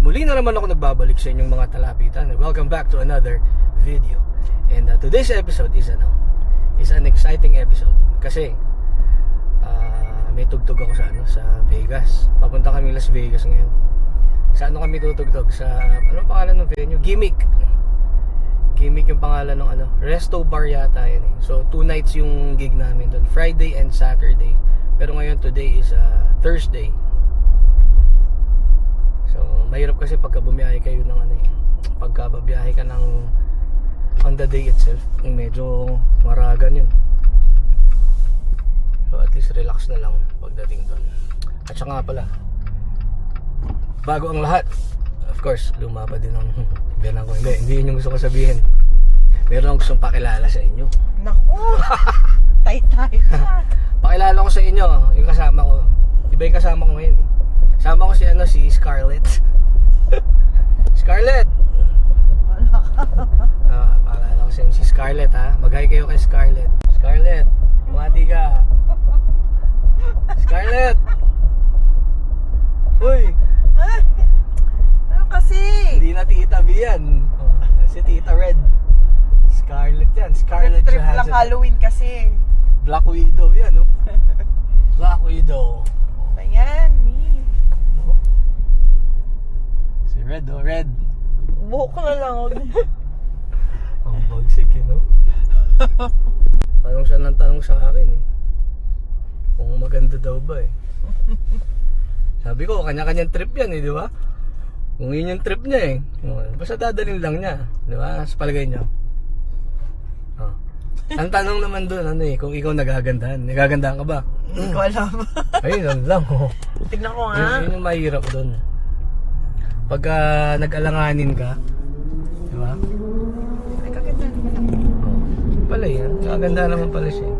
Muli na naman ako nagbabalik sa inyong mga talapitan. Welcome back to another video. And today's episode is an exciting episode kasi may tugtog ako sa Vegas. Papunta kami Las Vegas ngayon. Sa ano kami tutugtog? Sa anong pangalan ng venue? Gimmick yung pangalan ng Resto Bar yata yan eh. So 2 nights yung gig namin doon, Friday and Saturday. Pero ngayon today is Thursday. So mahirap kasi pagka bumiyahe kayo ng pagka babiyahe ka ng on the day itself, medyo maragan yun. So at least relax na lang pagdating doon. At saka pala, bago ang lahat, of course, luma pa din ang biyanan ko. Hindi yun yung gusto ko sabihin. Meron akong gustong pakilala sa inyo. Naku! Tay-tay ka. Pakilala ko sa inyo, yung kasama ko. Iba yung kasama ko ngayon. Kasama ko si Scarlett. Scarlett! Pakilala ko sa inyo si Scarlett ha. Mag-hi kayo kay Scarlett. Scarlett, bumati ka. Scarlett! Uy! Ano kasi? Hindi na Tita B yan. Si Tita Red. Scarlett yan. Scarlett Trip lang Johansson. Halloween kasi. Black Widow yan, no? Black Widow. Ayan, me. Si Red, Red. Buhok na lang. Ang bagsik, no? Tanong siya ng tanong sa akin, eh. Kung maganda daw ba, eh. Sabi ko, kanya-kanyang trip yan, eh, di ba? Kung yun yung trip niya, eh. Basta dadalhin lang niya, di ba? Sa palagay niya. Ang tanong naman doon, kung ikaw nagagandahan. Nagagandahan ka ba? Hindi ko alam. Ayun lang, Tignan ko nga. Yun yung mahirap doon. Pagka nag-alanganin ka, di ba? Ay, kaganda naman ako. Pala yan, kaganda naman pala siya.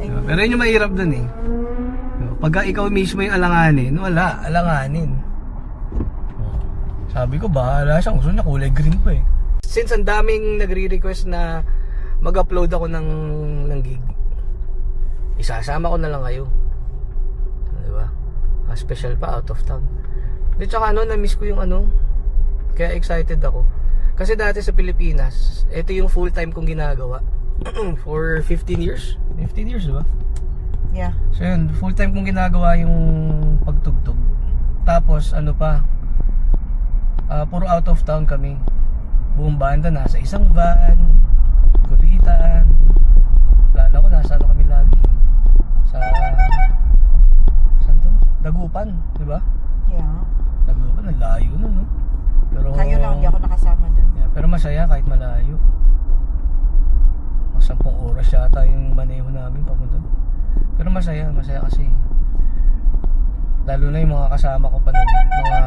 Diba? Pero yun yung mahirap doon eh. Pagka ikaw mismo yung alanganin, wala, alanganin. Sabi ko, bahala siya. Gusto niya kulay green pa eh. Since ang daming nagre-request na mag-upload ako ng gig, isasama ko na lang kayo. Diba? Special pa, out of town. Di tsaka na-miss ko yung kaya excited ako. Kasi dati sa Pilipinas, ito yung full time kong ginagawa. For 15 years. 15 years, diba? Yeah. So yun, full time kong ginagawa yung pagtugtog. Tapos puro out of town kami. Buong banda nasa isang van, kulitan. Lala ko nasa kami lagi. Saan to? Dagupan, di ba? Yeah. Dagupan, naglayo na, no? Pero Kayo lang, hindi ako nakasama doon. yeah, pero masaya kahit malayo. Mga 10 oras yata yung maneho namin papunta doon. Pero masaya kasi. Lalo na yung mga kasama ko pa nun, mga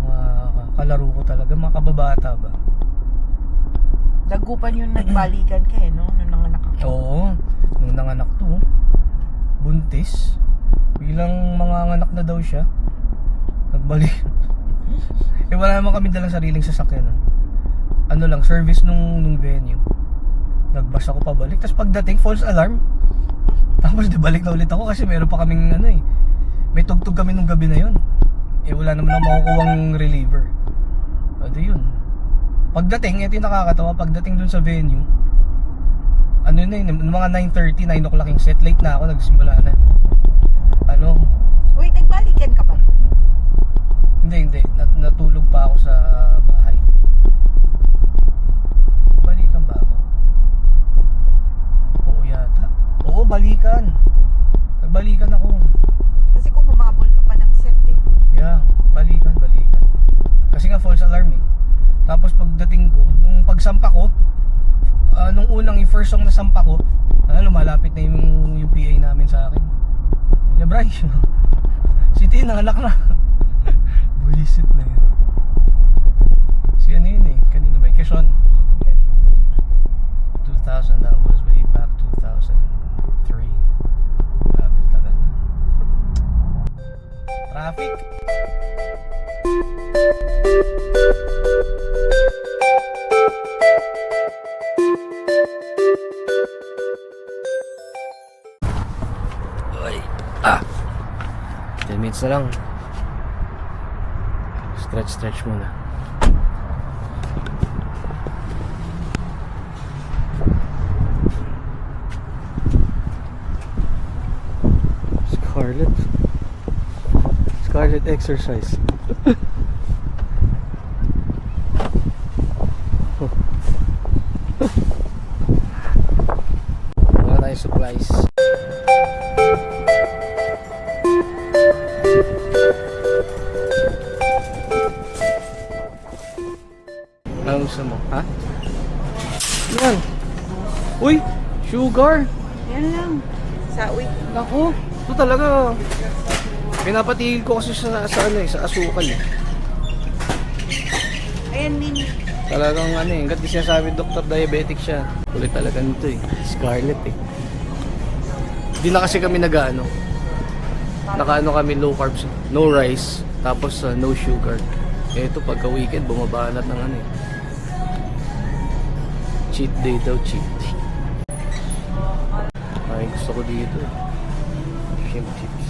mga kalaro ko talaga, mga kababata ba. Dagupan yung nagbalikan ka no? Nung nanganak ako. Oo, nung nanganak to, buntis. Bilang mga anak na daw siya, nagbalik. Wala naman kami dalang sariling sasakyan. Lang, service nung venue. Nagbas ako pabalik, tapos pagdating, false alarm. Tapos di balik na ulit ako kasi meron pa kaming may tugtog kami nung gabi na yun. Wala naman ako makukuhang reliever. Di yun. Pagdating, ito yung nakakatawa, pagdating dun sa venue, mga 9:30, 9 o'clock yung set, late na ako, nagsimula na. Uy, nagbalikan ka pa nun? Hindi, natulog pa ako sa bahay. Balikan ba ako? Oo yata. Oo, balikan. Nagbalikan ako. Kasi kung humabol ka pa ng set Yeah, balikan. Kasi nga false alarm eh. Tapos pagdating ko, nung pagsampa ko, nung unang yung first song na sampa ko, lumalapit na yung PA namin sa akin. Bray, si Tina, anak na. Bulisit na yun. Si yun eh, kanina ba? Quezon. 2000, that was way back 2003. Lapit tagal na. Traffic. Ay, 10 minutes na lang. Stretch muna. Scarlet exercise. Wala tayong supplies. Anong gusto mo? Ha? Yan. Uy! Sugar! Yan lang. Sa uwi. Naku! Ito talaga. Pinapatigil ko kasi sa asukal eh. Ayan, Nini. Talagang hanggat di sinasabi doktor diabetic siya. Kulit talaga nito eh. Scarlet eh. Di na kasi kami nakaano kami low carbs, no rice, tapos no sugar. Ito pagka weekend bumabanat ng cheat day daw, cheat day. Ay gusto ko dito eh. Shrimp chips.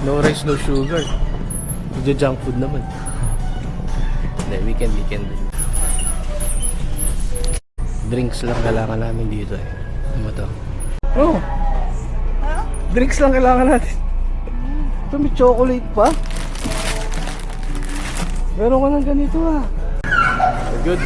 No rice, no sugar. Medyo junk food naman. Hindi, weekend. Drinks lang kailangan namin dito eh. Ano to? Oh! Drinks lang kailangan natin. Ito may chocolate pa. Meron ka ng ganito ah. Good.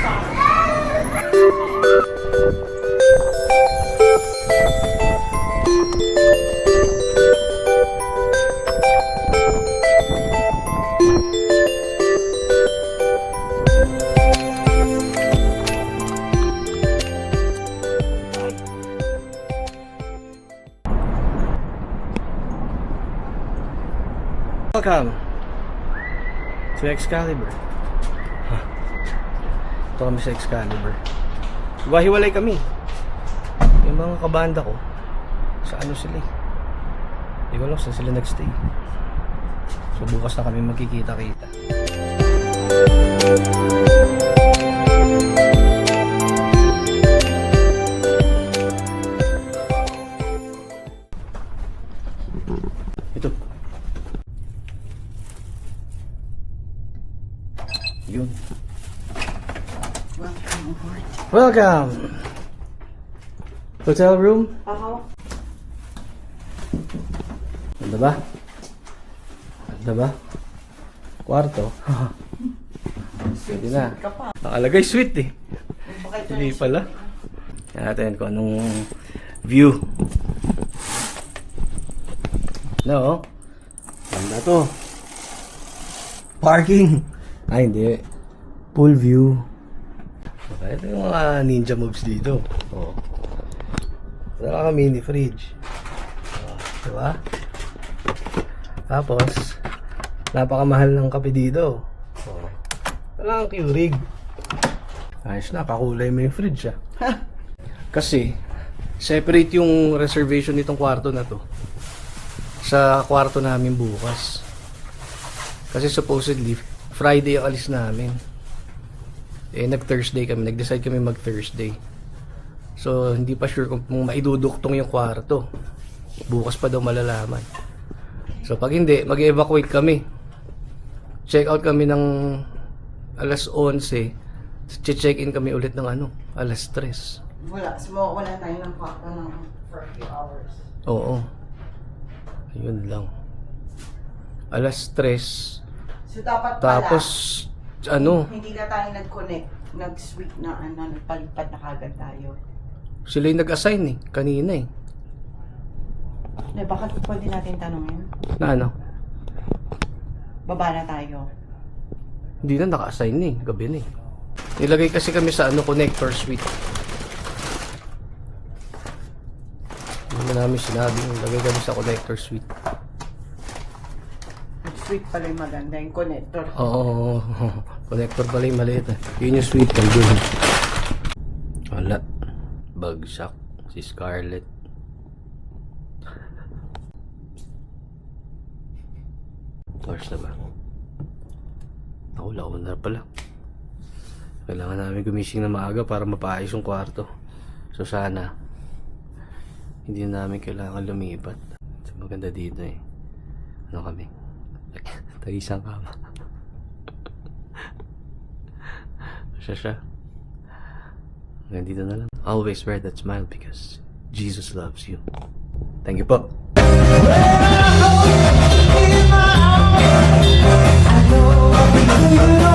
Welcome to Excalibur. Ito kami sa Excalibur. Hiwalay kami. Yung mga kabanda ko, sa ano sila eh. Hindi ko alam saan sila nagstay. So bukas na kami magkikita-kita. Ito. Yun. Welcome. Hotel room. Ako. Ganda ba? Ganda ba? Kwarto. Pwede na. Ka pa. Nakalagay sweet eh. Bakit Hindi pala. Yan natin kung anong view. No. Ganda to. Parking. Ay, hindi. Pool view. Okay, ito yung mga ninja moves dito. Oh. Wala ka mini fridge. Oh, diba? Tapos, napakamahal ng kape dito. Oh. Wala kang Keurig. Ayos na, kakulay mo yung fridge ah. Kasi, separate yung reservation nitong kwarto na to sa kwarto namin bukas. Kasi supposedly, Friday ang alis namin. Eh, nag-Thursday kami. Nag-decide kami mag-Thursday. So, hindi pa sure kung maiduduktong yung kwarto. Bukas pa daw malalaman. So, pag hindi, mag-evacuate kami. Check out kami ng alas 11. Check-in kami ulit ng alas 3. Wala tayo ng kwarto for a few hours. Oo. Ayun lang. Alas 3. So, dapat pala, Tapos, hindi na tayo nag-connect, nag-switch na, nagpalipat na kagad tayo. sila yung nag-assign eh. Kanina eh. Bakit pwede natin tanongin? Na ano? Baba na tayo. Hindi na naka-assign eh. Gabi na eh. Nilagay kasi kami sa connector suite. Hindi na namin sinabi. Nilagay kami sa connector suite. Switch pala yung maganda, yung connector. Oo. Connector pala yung maliit eh. Yun yung suite nandun. Wala. Bagsak. Si Scarlett. Oras na ba? Ako, laon na pala. Kailangan namin gumising na maaga para mapaayos yung kwarto. So sana hindi namin kailangan lumipat. maganda dito eh. Ano kami? Tag-isang kama. siya. Hanggang dito na lang. Always wear that smile because Jesus loves you. Thank you po. I know I'll be good.